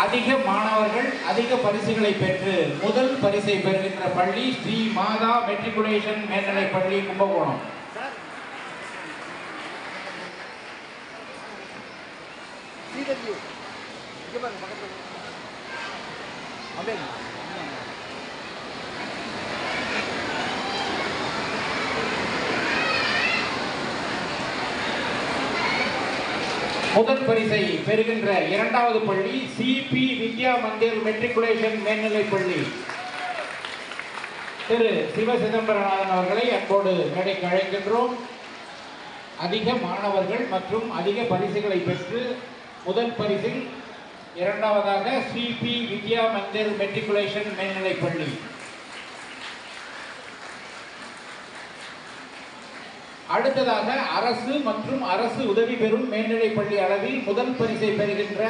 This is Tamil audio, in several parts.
அதிக மாணவர்கள் அதிக பரிசுகளை பெற்று முதல் பரிசை பெறுகின்ற பள்ளி ஸ்ரீ மாதா மெட்ரிகுலேஷன் மேல்நிலைப் பள்ளி கும்பகோணம். முதல் பரிசை பெறுகின்ற இரண்டாவது பள்ளி சிபி வித்யா மந்திர் மெட்ரிகுலேஷன் மேல்நிலைப் பள்ளி. திரு சிவ சிதம்பரநாதன் அவர்களை அன்போடு மேடைக்கு அழைக்கின்றோம். அதிக மாணவர்கள் மற்றும் அதிக பரிசுகளை பெற்று முதல் பரிசில் இரண்டாவதாக சிபி வித்யா மந்திர் மெட்ரிகுலேஷன் மேல்நிலைப் பள்ளி. அடுத்ததாக அரசு மற்றும் அரசு உதவி பெறும் மேல்நிலைப் பள்ளி அளவில் முதல் பரிசை பெறுகின்ற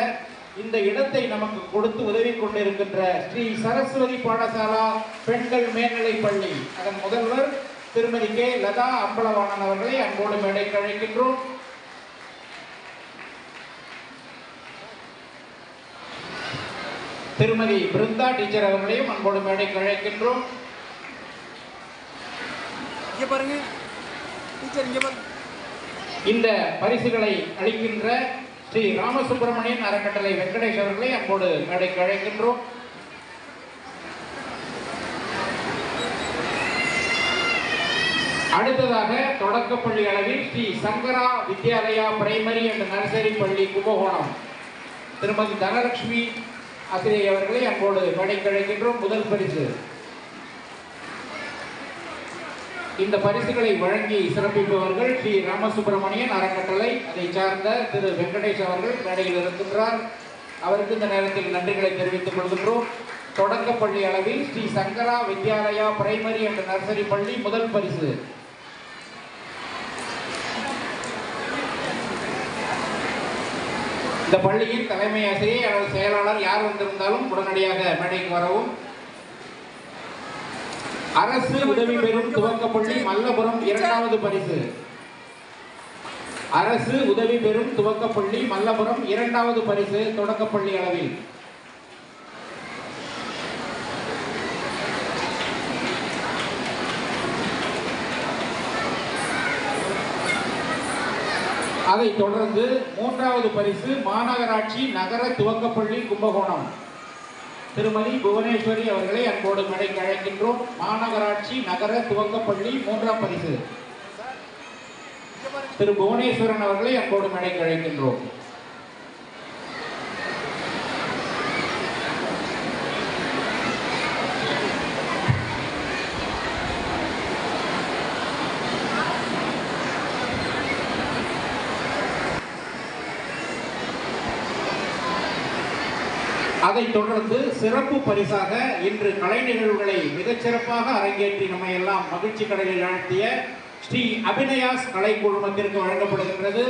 இந்த இடத்தை நமக்கு கொடுத்து உதவி கொண்டிருக்கின்ற ஸ்ரீ சரஸ்வதி பாடசாலா பெண்கள் மேல்நிலைப் பள்ளி அதன் முதல்வர் திருமதி கே லதா அம்பலவாணன் அவர்களை அன்போடு மேடைக்கு அழைக்கின்றோம். திருமதி பிருந்தா டீச்சர் அவர்களையும் அன்போடு மேடைக்கு அழைக்கின்றோம். இந்த பரிசுகளை அளிக்கின்ற ஸ்ரீ ராமசுப்பிரமணியன் அறக்கட்டளை வெங்கடேஷ் அவர்களை அன்போடு மேடைக்கு அழைக்கின்றோம். அடுத்ததாக தொடக்கப்பள்ளி அளவில் ஸ்ரீ சங்கரா வித்யாலயா பிரைமரி அண்ட் நர்சரி பள்ளி கும்பகோணம் திருமதி தனலட்சுமி ஆசிரியை அவர்களை அன்போடு மேடைக்கு அழைக்கின்றோம். முதல் பரிசு. இந்த பரிசுகளை வழங்கி சிறப்பிப்பவர்கள் ஸ்ரீ ராமசுப்பிரமணியன் அறக்கட்டளை, அதை சார்ந்த திரு வெங்கடேஷ் அவர்கள் மேடையில் இருக்கின்றார். அவருக்கு இந்த நேரத்தில் நன்றிகளை தெரிவித்துக் கொள்கின்றோம். தொடக்கப்பள்ளி அளவில் ஸ்ரீ சங்கரா வித்யாலயா பிரைமரி அண்ட் நர்சரி பள்ளி முதல் பரிசு. இந்த பள்ளியின் தலைமை ஆசிரியர் அல்லது செயலாளர் யார் வந்திருந்தாலும் உடனடியாக மேடைக்கு வரவும். அரசு உதவி பெறும் துவக்கப்பள்ளி மல்லபுரம் இரண்டாவது பரிசு. அரசு உதவி பெறும் துவக்கப்பள்ளி மல்லபுரம் இரண்டாவது பரிசு தொடக்கப்பள்ளி அளவில். அதைத் தொடர்ந்து மூன்றாவது பரிசு மாநகராட்சி நகர துவக்கப்பள்ளி கும்பகோணம் திருமதி புவனேஸ்வரி அவர்களை அன்போடு மேடைக்கு அழைக்கின்றோம். மாநகராட்சி நகர துவக்கப்பள்ளி மூன்றாம் பரிசு திரு புவனேஸ்வரன் அவர்களை அன்போடு மேடைக்கு அழைக்கின்றோம். அதைத் தொடர்ந்து சிறப்பு பரிசாக இன்று கலை நிகழ்வுகளை மிகச்சிறப்பாக அரங்கேற்றி நம்மை எல்லாம் மகிழ்ச்சி கடலில் ஆழ்த்திய ஸ்ரீ அபிநயாஸ் கலை குழுமத்திற்கு வழங்கப்படுகின்றது.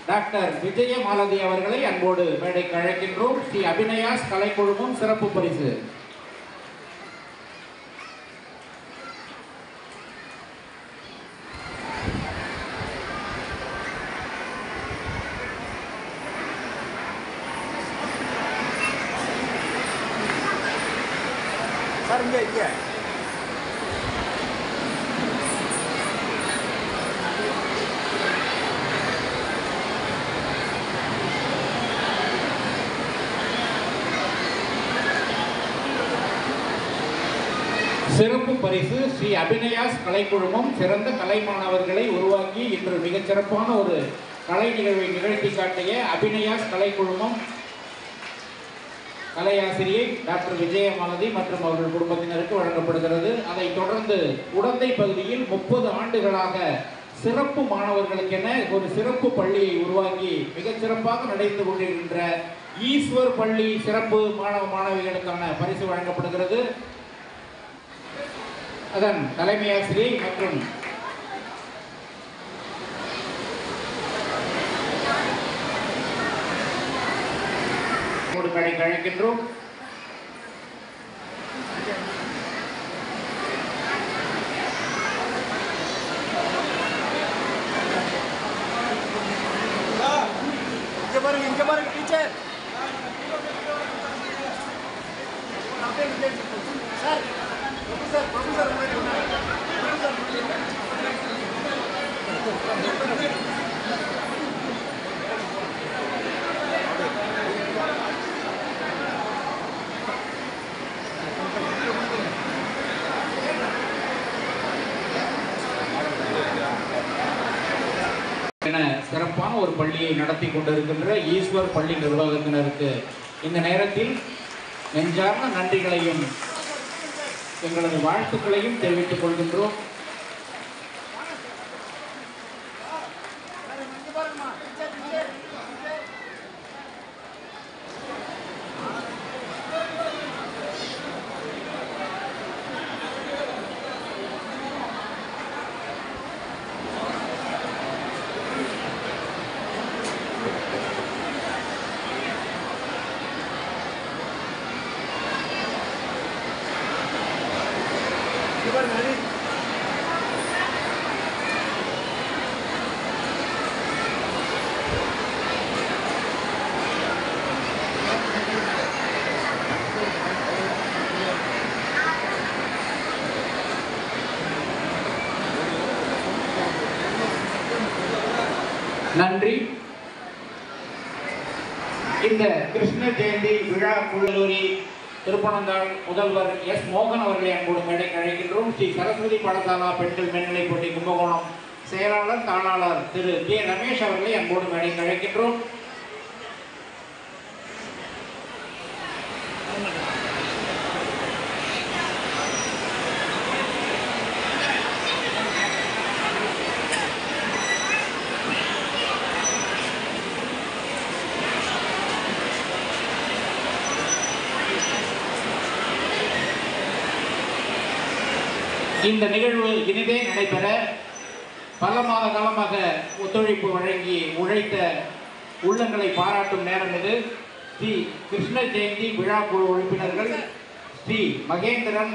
டாக்டர் விஜய மாலதி அவர்களை அன்போடு மேடைக்கு அழைக்கின்றோம். ஸ்ரீ அபிநயாஸ் கலை குழுமம் சிறப்பு பரிசு. சிறப்பு பரிசு ஸ்ரீ அபிநயாஸ் கலைக்குழுமம் சிறந்த கலை மாணவர்களை உருவாக்கி இன்று மிகச்சிறப்பான ஒரு கலை நிகழ்வை நிகழ்த்தி காட்டிய அபிநயாஸ் கலைக்குழுமம் கலையாசிரியை டாக்டர் விஜயமாலதி மற்றும் அவர்கள் குடும்பத்தினருக்கு வழங்கப்படுகிறது. அதைத் தொடர்ந்து உடந்தை பகுதியில் 30 ஆண்டுகளாக சிறப்பு மாணவர்களுக்கென ஒரு சிறப்பு பள்ளியை உருவாக்கி மிகச்சிறப்பாக நடைந்து கொண்டிருக்கின்ற ஈஸ்வர் பள்ளி சிறப்பு மாணவ மாணவிகளுக்கான பரிசு வழங்கப்படுகிறது. அதன் தலைமை ஆசிரியை மற்றும் மேடைக்கு அழைக்கின்றோம். இங்க பாருங்க டீச்சர். சிறப்பான ஒரு பள்ளியை நடத்தி கொண்டிருக்கின்ற ஈஸ்வர் பள்ளி நிர்வாகத்தினருக்கு இந்த நேரத்தில் நெஞ்சார்ந்த நன்றிகளையும் எங்களது வாழ்த்துக்களையும் தெரிவித்துக் கொள்கின்றோம். நன்றி. இந்த கிருஷ்ண ஜெயந்தி விழா கல்லூரி திருப்பனந்தாள் முதல்வர் எஸ் மோகன் அவர்களை அன்போடு மேடைக்கு அழைக்கின்றோம். ஸ்ரீ சரஸ்வதி பாடசாலா பெண்கள் மேல்நிலைப்பள்ளி கும்பகோணம் செயலாளர் தாளாளர் திரு கே ரமேஷ் அவர்களை அன்போடு மேடைக்கு அழைக்கின்றோம். இந்த நிகழ்வு இனிதே நடைபெற பல மாத காலமாக ஒத்துழைப்பு வழங்கி உழைத்த உள்ளங்களை பாராட்டும் நேரம் இது. ஸ்ரீ கிருஷ்ண ஜெயந்தி விழா குழு உறுப்பினர்கள் ஸ்ரீ மகேந்திரன்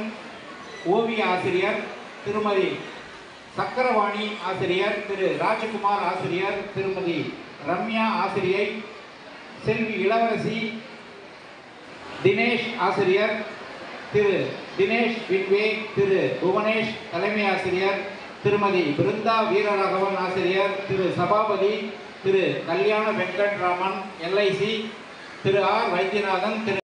ஓவிய ஆசிரியர், திருமதி சக்கரவாணி ஆசிரியர், திரு ராஜகுமார் ஆசிரியர், திருமதி ரம்யா ஆசிரியை, செல்வி இளவரசி, தினேஷ் ஆசிரியர், திரு தினேஷ் வின்வே, திரு புவனேஷ் தலைமை ஆசிரியர், திருமதி பிருந்தா வீரராகவன் ஆசிரியர், திரு சபாபதி, திரு கல்யாண வெங்கட்ராமன் LIC, திரு ஆர் வைத்தியநாதன், திரு